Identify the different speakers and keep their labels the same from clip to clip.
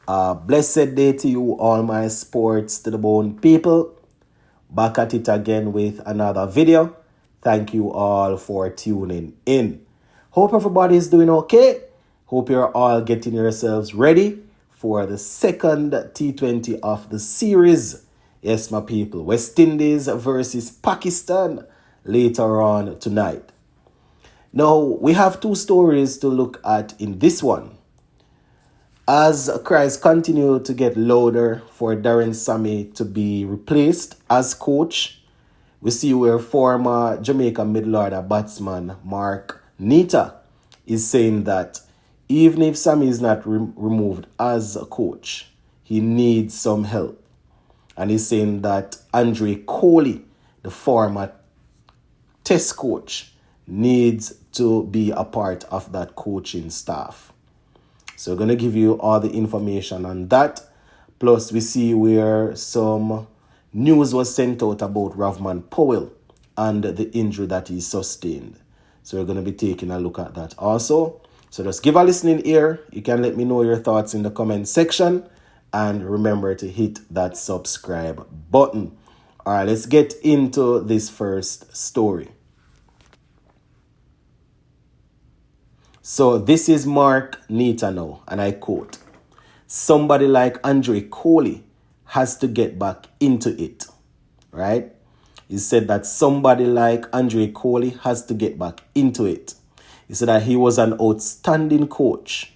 Speaker 1: Blessed day to you, all my sports to the bone people. Back at it again with another video. Thank you all for tuning in. Hope everybody is doing okay. Hope you're all getting yourselves ready for the second T20 of the series. Yes, my people. West Indies versus Pakistan later on tonight. Now, we have two stories to look at in this one. As cries continue to get louder for Darren Sammy to be replaced as coach, we see where former Jamaica middle-order batsman Mark Nita is saying that even if Sammy is not removed as a coach, he needs some help. And he's saying that Coley, the former test coach, needs to be a part of that coaching staff. So we're going to give you all the information on that. Plus, we see where some news was sent out about Rovman Powell and the injury that he sustained. So we're going to be taking a look at that also. So just give a listening ear. You can let me know your thoughts in the comment section. And remember to hit that subscribe button. All right, let's get into this first story. So this is Mark Nita now, and I quote, "Somebody like Coley has to get back into it," right? He said that somebody like Coley has to get back into it. He said that he was an outstanding coach,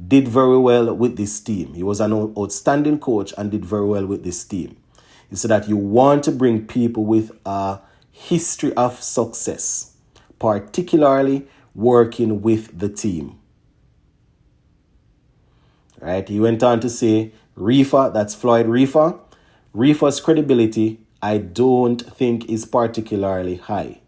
Speaker 1: did very well with this team. He was an outstanding coach and did very well with this team. He said that you want to bring people with a history of success, particularly working with the team. Right? He went on to say, Reefer, that's Floyd Reefer, Reefer's credibility, I don't think is particularly high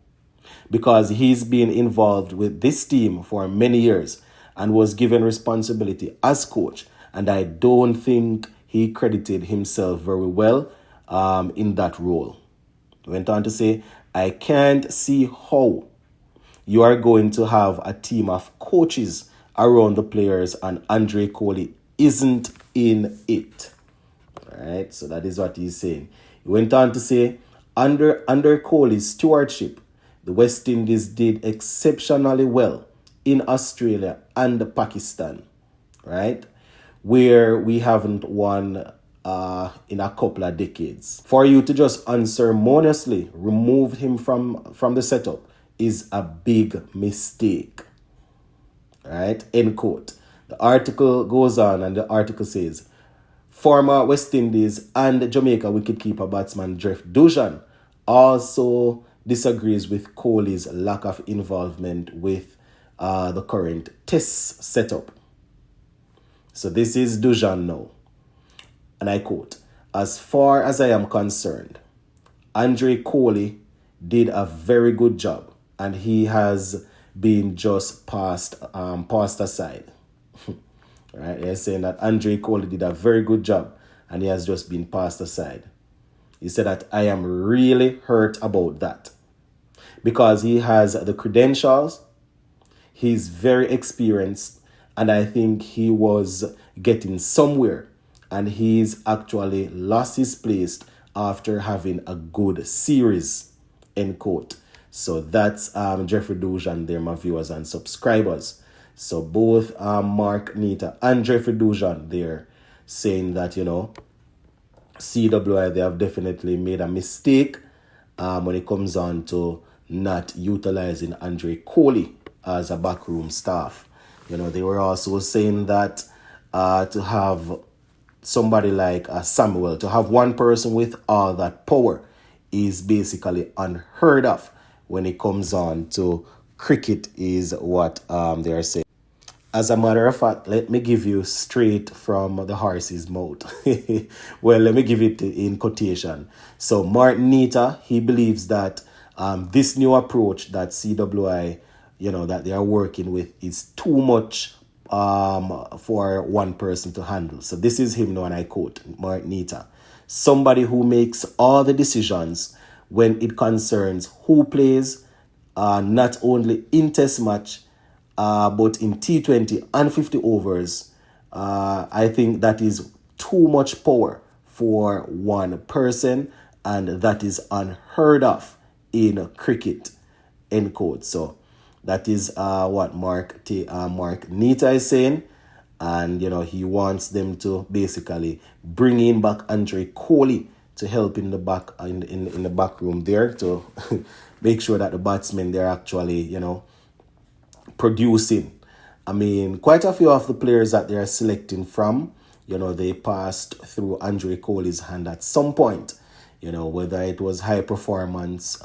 Speaker 1: because he's been involved with this team for many years and was given responsibility as coach. And I don't think he credited himself very well in that role. He went on to say, I can't see how you are going to have a team of coaches around the players and Coley isn't in it. All right, so that is what he's saying. He went on to say, under Coley's stewardship, the West Indies did exceptionally well in Australia and Pakistan, right? Where we haven't won in a couple of decades. For you to just unceremoniously remove him from the setup is a big mistake. Right? End quote. The article goes on and the article says, former West Indies and Jamaica wicketkeeper batsman Jeff Dujan also disagrees with Coley's lack of involvement with the current test setup. So this is Dujan now. And I quote, as far as I am concerned, Coley did a very good job. And he has been just passed aside. Right? They're saying that Coley did a very good job and he has just been passed aside. He said that I am really hurt about that because he has the credentials, he's very experienced, and I think he was getting somewhere and he's actually lost his place after having a good series, end quote. So that's Jeffrey Dujan there, my viewers and subscribers. So both Mark Nita and Jeffrey Dujan there saying that, CWI, they have definitely made a mistake when it comes on to not utilizing Coley as a backroom staff. They were also saying that to have somebody like Samuel, to have one person with all that power is basically unheard of. When it comes on to cricket is what they are saying. As a matter of fact, let me give you straight from the horse's mouth. Well, let me give it in quotation. So Martin Nita, he believes that this new approach that CWI, that they are working with is too much for one person to handle. So this is him now, and I quote Martin Nita. Somebody who makes all the decisions when it concerns who plays not only in test match but in T20 and 50 overs I think that is too much power for one person, and that is unheard of in cricket, end quote. So that is what Mark Nita is saying, and he wants them to basically bring in back Andre Coley to help in the back in the back room there to make sure that the batsmen they're actually producing. I mean, quite a few of the players that they are selecting from, they passed through Andre Coley's hand at some point. Whether it was high performance,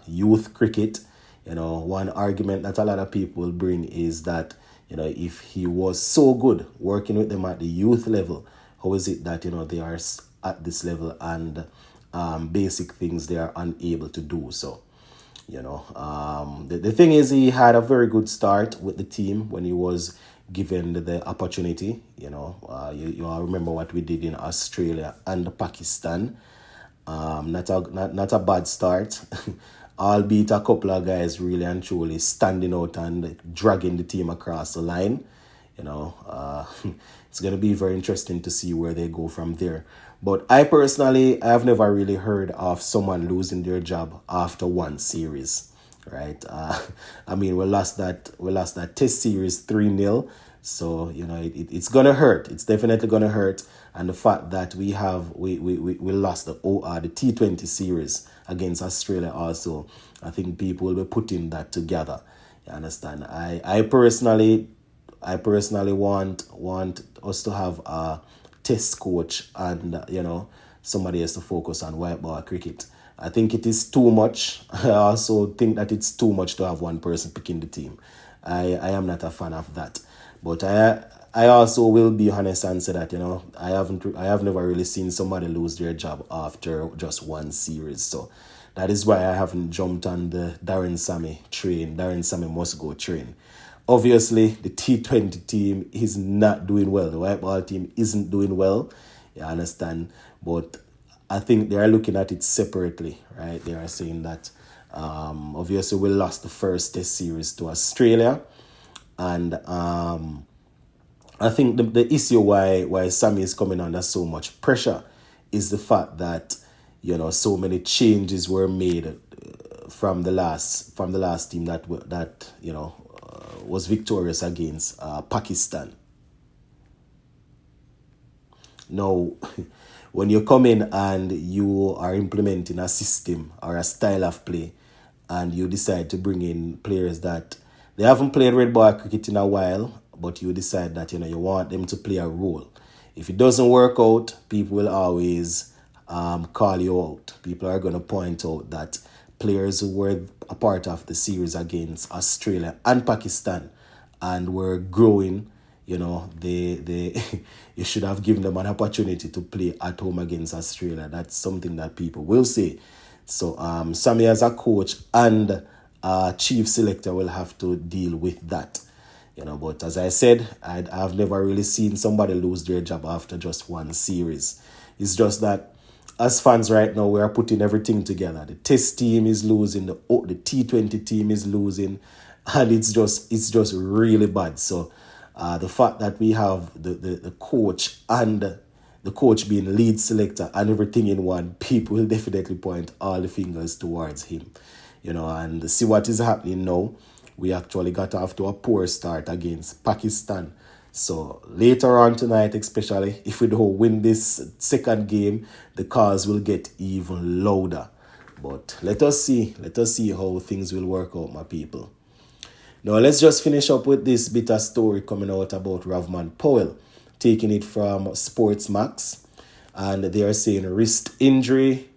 Speaker 1: youth cricket. One argument that a lot of people will bring is that, if he was so good working with them at the youth level, how is it that, they are at this level and basic things they are unable to do so? The thing is, he had a very good start with the team when he was given the opportunity. You all remember what we did in Australia and Pakistan. Not a bad start, albeit a couple of guys really and truly standing out and dragging the team across the line. It's going to be very interesting to see where they go from there. But I have never really heard of someone losing their job after one series, right? I mean, we lost that test series 3-0. So, it's going to hurt. It's definitely going to hurt. And the fact that we lost the T20 series against Australia also, I think people will be putting that together. You understand? I personally want us to have a test coach and somebody has to focus on white ball cricket. I think it is too much. I also think that it's too much to have one person picking the team. I am not a fan of that. But I also will be honest and say that I have never really seen somebody lose their job after just one series. So that is why I haven't jumped on the Darren Sammy train. Darren Sammy must go train. Obviously, the T20 team is not doing well. The white ball team isn't doing well. You understand? But I think they are looking at it separately, right? They are saying that obviously we lost the first test series to Australia. And I think the issue why Sammy is coming under so much pressure is the fact that, so many changes were made from the last team that was victorious against Pakistan. Now, when you come in and you are implementing a system or a style of play and you decide to bring in players that they haven't played red ball cricket in a while, but you decide that you want them to play a role. If it doesn't work out, people will always call you out. People are going to point out that players who were a part of the series against Australia and Pakistan and were growing, they you should have given them an opportunity to play at home against Australia. That's something that people will say. So Sammy as a coach and chief selector will have to deal with that. But as I said, I've never really seen somebody lose their job after just one series. It's just that as fans right now, we are putting everything together. The test team is losing, the T20 team is losing, and it's just really bad. So the fact that we have the coach and the coach being lead selector and everything in one, people will definitely point all the fingers towards him. And see what is happening now. We actually got off to a poor start against Pakistan. So later on tonight, especially if we don't win this second game, the calls will get even louder. But let us see how things will work out, my people. Now let's just finish up with this bit of story coming out about Rovman Powell, taking it from Sportsmax, and they are saying wrist injury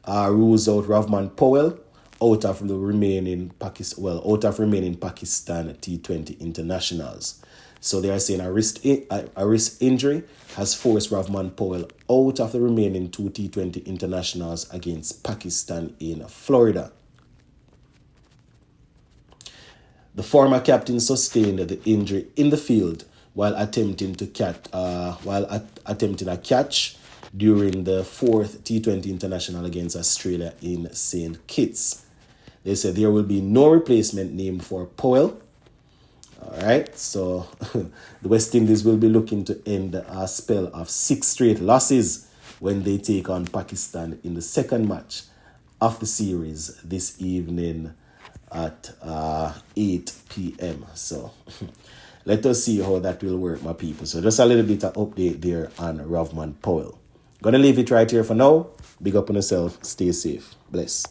Speaker 1: rules out Rovman Powell out of remaining Pakistan T20 internationals. So they are saying a wrist injury has forced Rovman Powell out of the remaining 2 T20 internationals against Pakistan in Florida. The former captain sustained the injury in the field while attempting a catch during the 4th T20 international against Australia in St. Kitts. They said there will be no replacement named for Powell. All right, so the West Indies will be looking to end a spell of 6 straight losses when they take on Pakistan in the second match of the series this evening at 8 p.m. So let us see how that will work, my people. So just a little bit of update there on Rovman Powell. Gonna leave it right here for now. Big up on yourself. Stay safe. Bless.